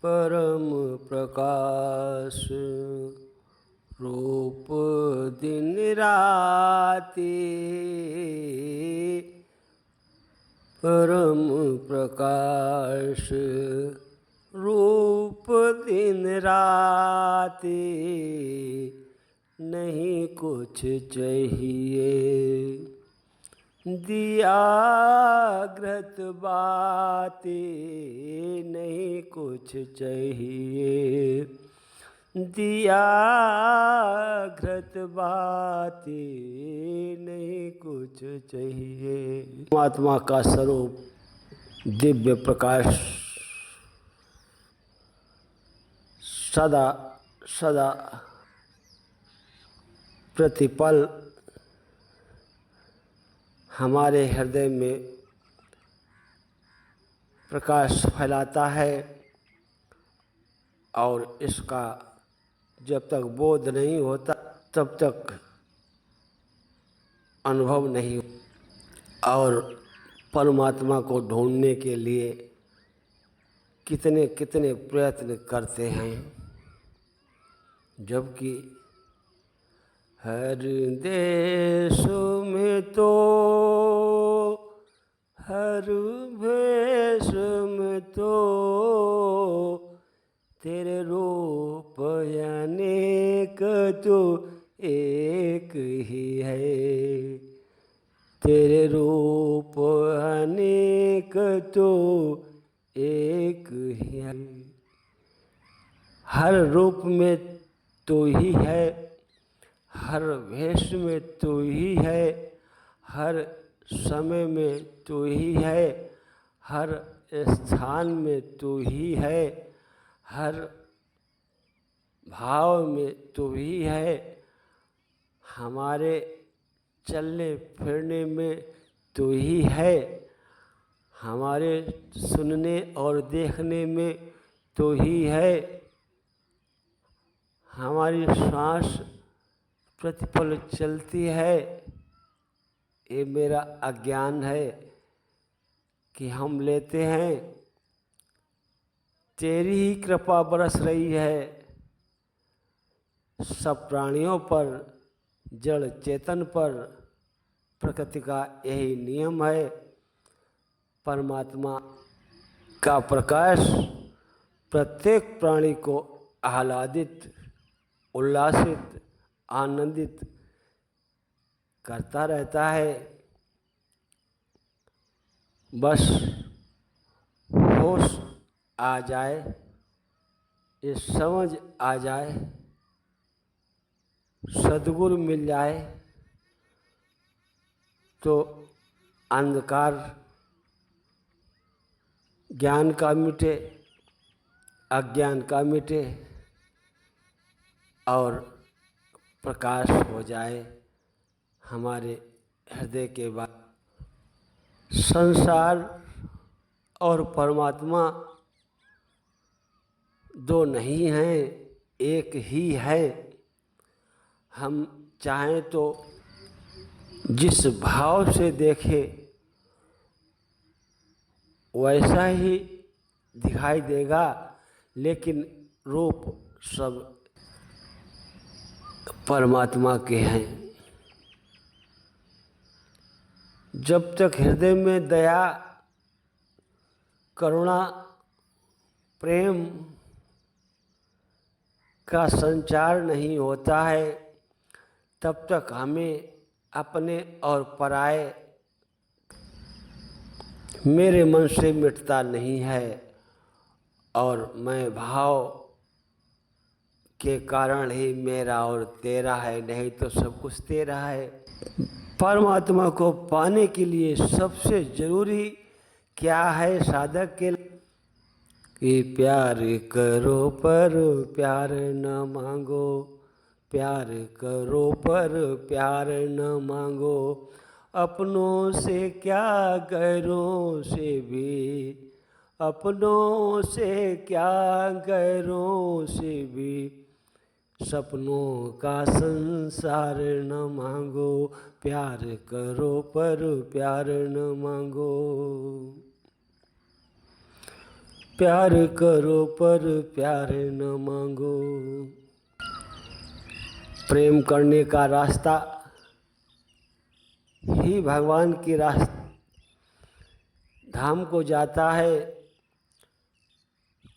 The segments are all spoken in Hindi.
परम प्रकाश रूप दिन राति। परम प्रकाश रूप दिन राति। नहीं कुछ चाहिए दिया घृत बाती। नहीं कुछ चाहिए दिया घृत बाती। नहीं कुछ चाहिए। परमात्मा का स्वरूप दिव्य प्रकाश सदा सदा प्रतिपल हमारे हृदय में प्रकाश फैलाता है और इसका जब तक बोध नहीं होता तब तक अनुभव नहीं। और परमात्मा को ढूंढने के लिए कितने कितने प्रयत्न करते हैं, जबकि हर देश में तो हर भेष में तो तेरे रूप अनेक तो एक ही है। तेरे रूप अनेक तो एक ही है। हर रूप में तो ही है, हर भेष में तो ही है, हर समय में तो ही है, हर स्थान में तो ही है, हर भाव में तो ही है। हमारे चलने फिरने में तो ही है, हमारे सुनने और देखने में तो ही है। हमारी सांस प्रतिपल चलती है। ये मेरा अज्ञान है कि हम लेते हैं। तेरी ही कृपा बरस रही है सब प्राणियों पर, जड़ चेतन पर। प्रकृति का यही नियम है। परमात्मा का प्रकाश प्रत्येक प्राणी को आह्लादित, उल्लासित, आनंदित करता रहता है। बस होश आ जाए, ये समझ आ जाए, सद्गुरु मिल जाए तो अंधकार ज्ञान का मिटे, अज्ञान का मिटे और प्रकाश हो जाए हमारे हृदय के बाद। संसार और परमात्मा दो नहीं हैं, एक ही है। हम चाहें तो जिस भाव से देखें वैसा ही दिखाई देगा, लेकिन रूप सब परमात्मा के हैं। जब तक हृदय में दया, करुणा, प्रेम का संचार नहीं होता है, तब तक हमें अपने और पराये मेरे मन से मिटता नहीं है। और मैं भाव के कारण ही मेरा और तेरा है, नहीं तो सब कुछ तेरा है। परमात्मा को पाने के लिए सबसे जरूरी क्या है साधक के लिए? कि प्यार करो पर प्यार न मांगो, प्यार करो पर प्यार न मांगो। अपनों से क्या गैरों से भी, अपनों से क्या गैरों से भी सपनों का संसार न मांगो। प्यार करो पर प्यार न मांगो। प्यार करो पर प्यार न मांगो। प्रेम करने का रास्ता ही भगवान की धाम को जाता है।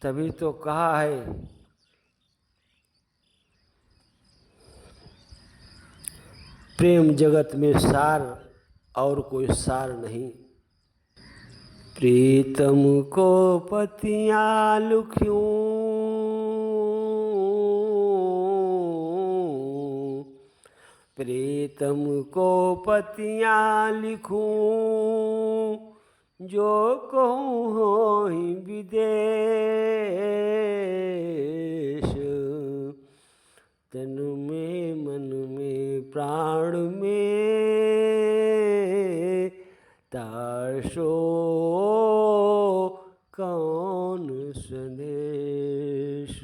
तभी तो कहा है प्रेम जगत में सार और कोई सार नहीं। प्रीतम को पतियाँ लिखूं, प्रीतम को पतियाँ लिखूं, जो कहूँ होई विदेश। तन में मन में प्राण में ताशो कौन संदेश।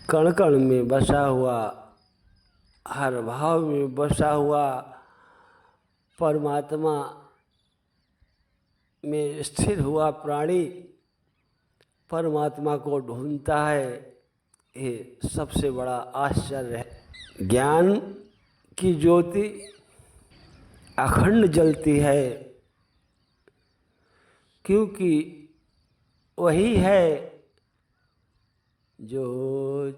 कण कण में बसा हुआ, हर भाव में बसा हुआ परमात्मा में स्थिर हुआ प्राणी परमात्मा को ढूंढता है। ये सबसे बड़ा आश्चर्य है। ज्ञान की ज्योति अखंड जलती है, क्योंकि वही है जो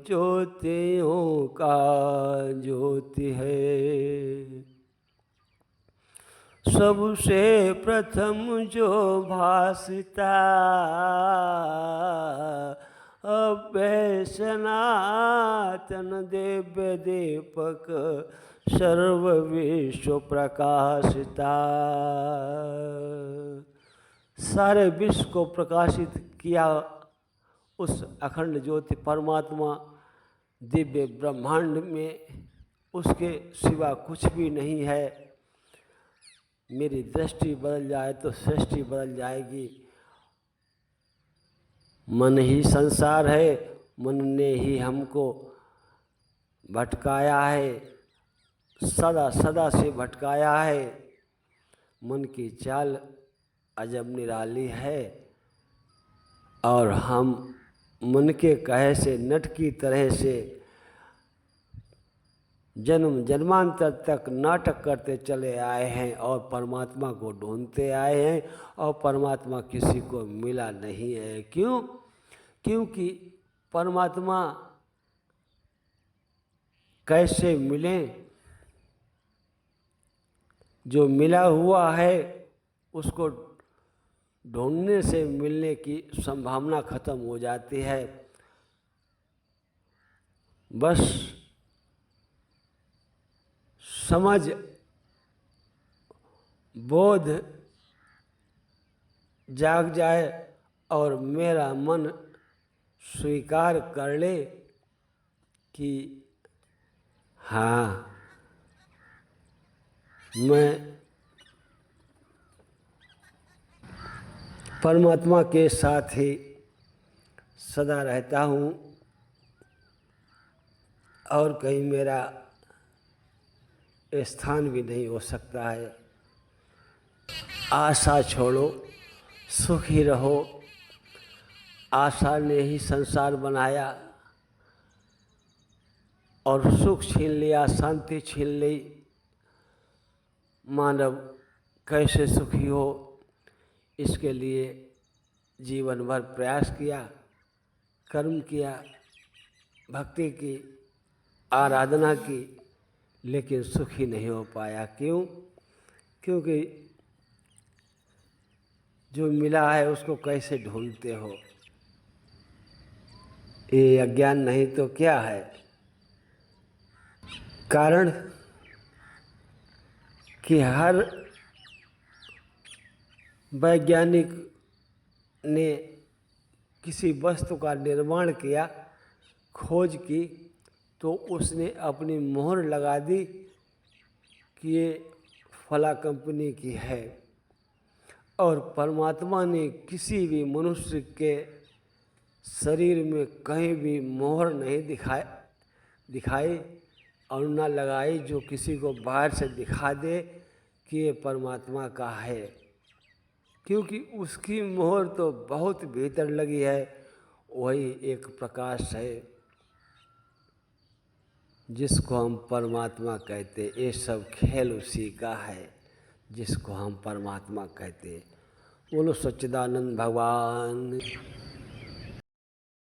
ज्योतियों का ज्योति है। सबसे प्रथम जो भासता अव्यय सनातन दिव्य दीपक सर्व विश्व प्रकाशिता। सारे विश्व को प्रकाशित किया उस अखंड ज्योति परमात्मा दिव्य ब्रह्मांड में, उसके सिवा कुछ भी नहीं है। मेरी दृष्टि बदल जाए तो सृष्टि बदल जाएगी। मन ही संसार है, मन ने ही हमको भटकाया है, सदा सदा से भटकाया है। मन की चाल अजब निराली है और हम मन के कहे से नट की तरह से जन्म जन्मांतर तक नाटक करते चले आए हैं और परमात्मा को ढूंढते आए हैं, और परमात्मा किसी को मिला नहीं है। क्यों? क्योंकि परमात्मा कैसे मिले? जो मिला हुआ है उसको ढूंढने से मिलने की संभावना खत्म हो जाती है। बस समझ बोध जाग जाए और मेरा मन स्वीकार कर ले कि हाँ, मैं परमात्मा के साथ ही सदा रहता हूँ और कहीं मेरा स्थान भी नहीं हो सकता है। आशा छोड़ो, सुखी रहो। आशा ने ही संसार बनाया और सुख छीन लिया, शांति छीन ली। मानव कैसे सुखी हो, इसके लिए जीवन भर प्रयास किया, कर्म किया, भक्ति की, आराधना की, लेकिन सुखी नहीं हो पाया। क्यों? क्योंकि जो मिला है उसको कैसे ढूंढते हो? ये अज्ञान नहीं तो क्या है? कारण कि हर वैज्ञानिक ने किसी वस्तु का निर्माण किया, खोज की, तो उसने अपनी मोहर लगा दी कि ये फला कंपनी की है। और परमात्मा ने किसी भी मनुष्य के शरीर में कहीं भी मोहर नहीं दिखाई और न लगाई जो किसी को बाहर से दिखा दे कि ये परमात्मा का है। क्योंकि उसकी मोहर तो बहुत भीतर लगी है। वही एक प्रकाश है जिसको हम परमात्मा कहते। ये सब खेल उसी का है जिसको हम परमात्मा कहते। बोलो सच्चिदानंद भगवान।